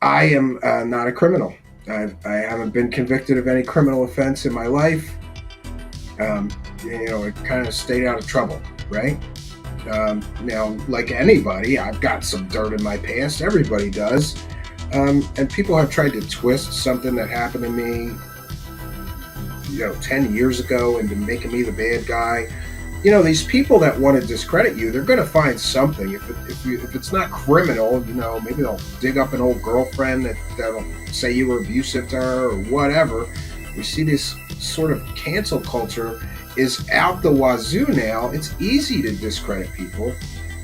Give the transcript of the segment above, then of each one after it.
I am not a criminal. I haven't been convicted of any criminal offense in my life. I kind of stayed out of trouble, right? Now, like anybody, I've got some dirt in my past. Everybody does. And people have tried to twist something that happened to me, 10 years ago into making me the bad guy. These people that want to discredit you, they're going to find something. If it's not criminal, maybe they'll dig up an old girlfriend that'll say you were abusive to her or whatever. We see this sort of cancel culture is out the wazoo now. It's easy to discredit people.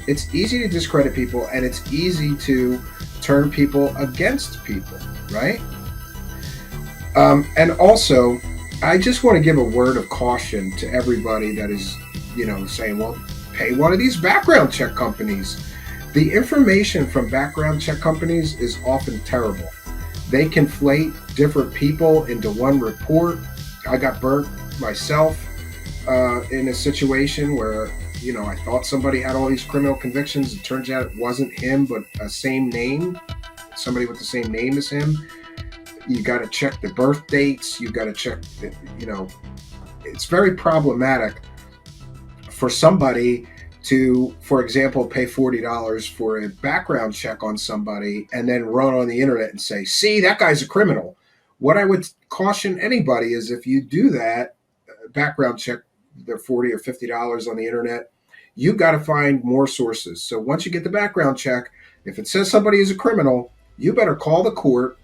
It's easy to discredit people, and it's easy to turn people against people, right? And also, I just want to give a word of caution to everybody that is, saying, well, pay one of these background check companies. The information from background check companies is often terrible. They conflate different people into one report. I got burnt myself in a situation where, I thought somebody had all these criminal convictions. It turns out it wasn't him, but a same name, somebody with the same name as him. You got to check the birth dates. You got to check, it's very problematic for somebody to, for example, pay $40 for a background check on somebody and then run on the internet and say, see, that guy's a criminal. What I would caution anybody is if you do that background check, they're $40 or $50 on the internet, you got to find more sources. So once you get the background check, if it says somebody is a criminal, you better call the court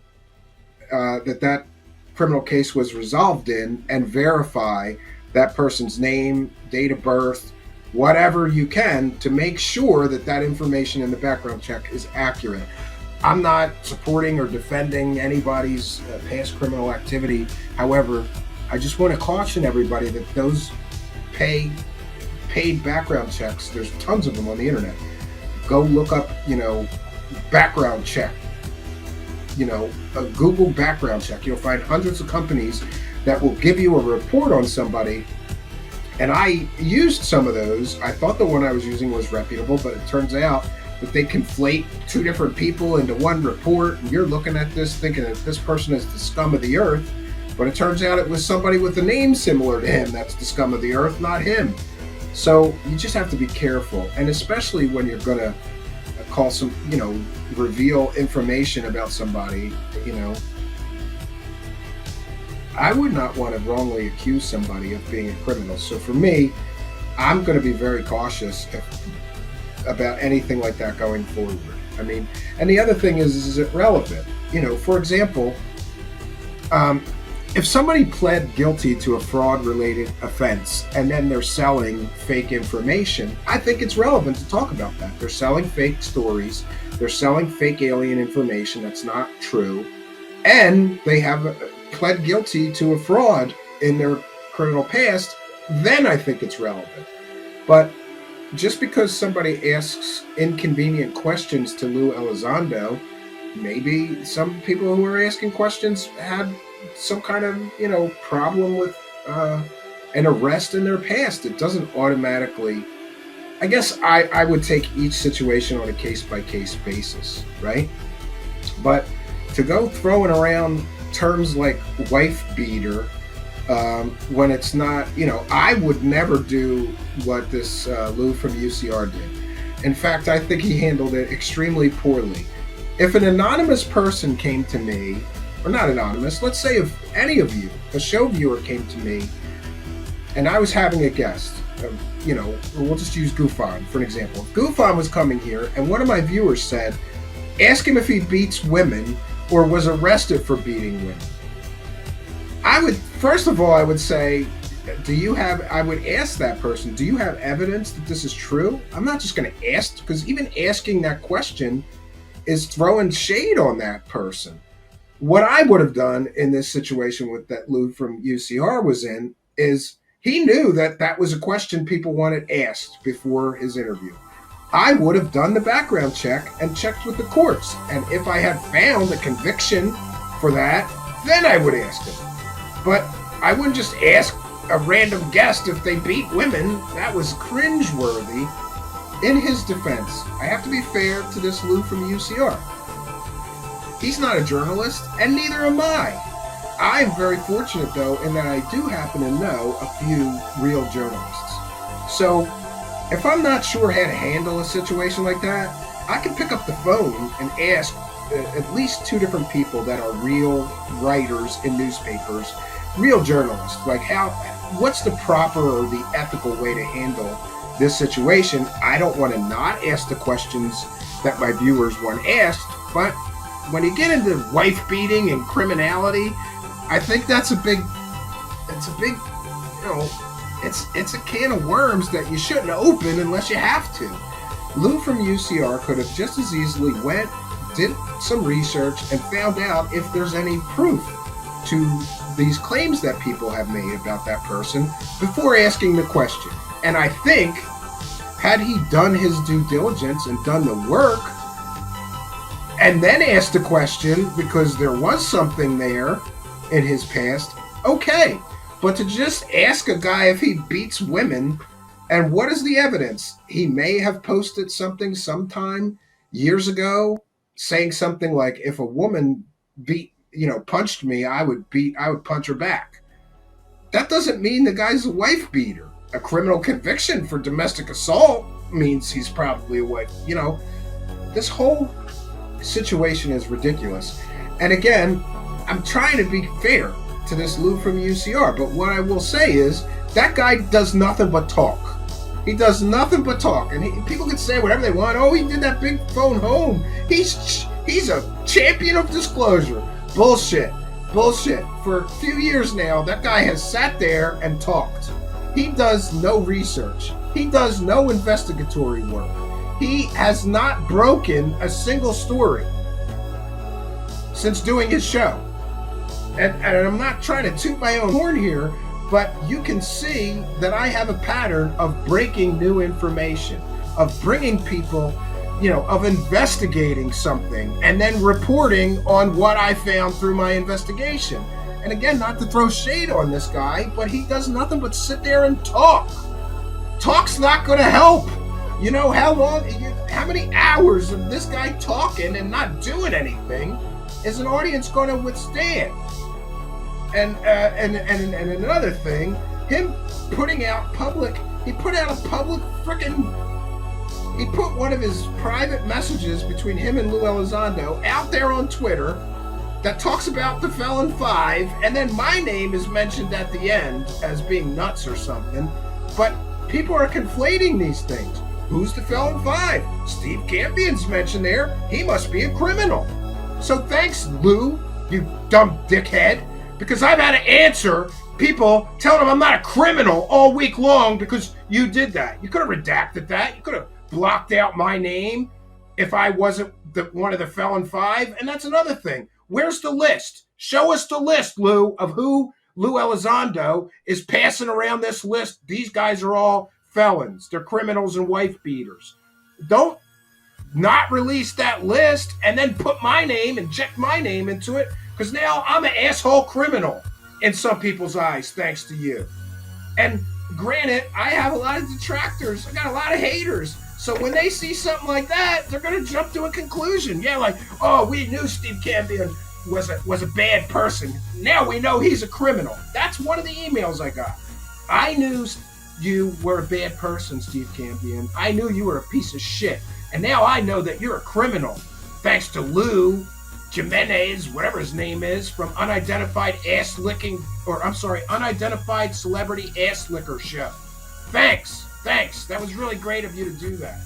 that criminal case was resolved in and verify that person's name, date of birth, whatever you can to make sure that information in the background check is accurate. I'm not supporting or defending anybody's past criminal activity. However, I just want to caution everybody that those paid background checks, there's tons of them on the internet. Go look up, background check, a Google background check. You'll find hundreds of companies that will give you a report on somebody. And I used some of those. I thought the one I was using was reputable, but it turns out that they conflate two different people into one report. And you're looking at this thinking that this person is the scum of the earth, but it turns out it was somebody with a name similar to him that's the scum of the earth, not him. So you just have to be careful. And especially when you're going to call some, reveal information about somebody, I would not want to wrongly accuse somebody of being a criminal. So for me, I'm going to be very cautious about anything like that going forward. I mean, and the other thing is it relevant? For example, if somebody pled guilty to a fraud-related offense and then they're selling fake information, I think it's relevant to talk about that. They're selling fake stories. They're selling fake alien information that's not true. And they have pled guilty to a fraud in their criminal past, then I think it's relevant. But just because somebody asks inconvenient questions to Lue Elizondo, maybe some people who are asking questions had some kind of, problem with an arrest in their past. It doesn't automatically, I guess I would take each situation on a case-by-case basis, right? But to go throwing around terms like wife beater when it's not, I would never do what this Lou from UCR did. In fact, I think he handled it extremely poorly. If an anonymous person came to me, or not anonymous, let's say if any of you, a show viewer came to me and I was having a guest, we'll just use Goofon for an example. If Goofon was coming here and one of my viewers said, ask him if he beats women or was arrested for beating women. First of all, I would say, I would ask that person, do you have evidence that this is true? I'm not just going to ask, because even asking that question is throwing shade on that person. What I would have done in this situation with that Lou from UCR was in is he knew that was a question people wanted asked before his interview. I would have done the background check and checked with the courts. And if I had found a conviction for that, then I would ask him. But I wouldn't just ask a random guest if they beat women. That was cringeworthy. In his defense, I have to be fair to this Lou from UCR. He's not a journalist, and neither am I. I'm very fortunate, though, in that I do happen to know a few real journalists. So, if I'm not sure how to handle a situation like that, I can pick up the phone and ask at least two different people that are real writers in newspapers, real journalists. Like, what's the proper or the ethical way to handle this situation? I don't want to not ask the questions that my viewers want asked, but when you get into wife beating and criminality, I think it's a big, it's a can of worms that you shouldn't open unless you have to. Lu from UCR could have just as easily did some research and found out if there's any proof to these claims that people have made about that person before asking the question. And I think, had he done his due diligence and done the work, and then asked the question because there was something there in his past, okay. But to just ask a guy if he beats women, and what is the evidence? He may have posted something sometime years ago saying something like, if a woman punched me, I would punch her back. That doesn't mean the guy's a wife beater. A criminal conviction for domestic assault means he's probably a wife. This whole situation is ridiculous. And again, I'm trying to be fair to this Lu from UCR, but what I will say is that guy does nothing but talk. He does nothing but talk, and people can say whatever they want. Oh, he did that big phone home. He's a champion of disclosure. Bullshit. For a few years now, that guy has sat there and talked. He does no research. He does no investigatory work. He has not broken a single story since doing his show. And I'm not trying to toot my own horn here, but you can see that I have a pattern of breaking new information, of bringing people, of investigating something and then reporting on what I found through my investigation. And again, not to throw shade on this guy, but he does nothing but sit there and talk. Talk's not going to help. How many hours of this guy talking and not doing anything is an audience going to withstand? And another thing, him putting out public, he put one of his private messages between him and Lue Elizondo out there on Twitter that talks about the Felon 5, and then my name is mentioned at the end as being nuts or something. But people are conflating these things. Who's the Felon 5? Steve Campion's mentioned there. He must be a criminal. So thanks, Lu, you dumb dickhead, because I've had to answer people telling them I'm not a criminal all week long because you did that. You could have redacted that. You could have blocked out my name if I wasn't one of the Felon 5. And that's another thing. Where's the list? Show us the list, Lu, of who Lue Elizondo is passing around this list. These guys are all felons. They're criminals and wife beaters. Don't not release that list and then put my name, inject my name into it, because now I'm an asshole criminal in some people's eyes, thanks to you. And granted, I have a lot of detractors. I got a lot of haters. So when they see something like that, they're going to jump to a conclusion. Yeah, like, oh, we knew Steve Campion was a bad person. Now we know he's a criminal. That's one of the emails I got. I knew you were a bad person, Steve Campion. I knew you were a piece of shit. And now I know that you're a criminal, thanks to Lu Jimenez, whatever his name is, from Unidentified Celebrity Ass Licker Show. Thanks. That was really great of you to do that.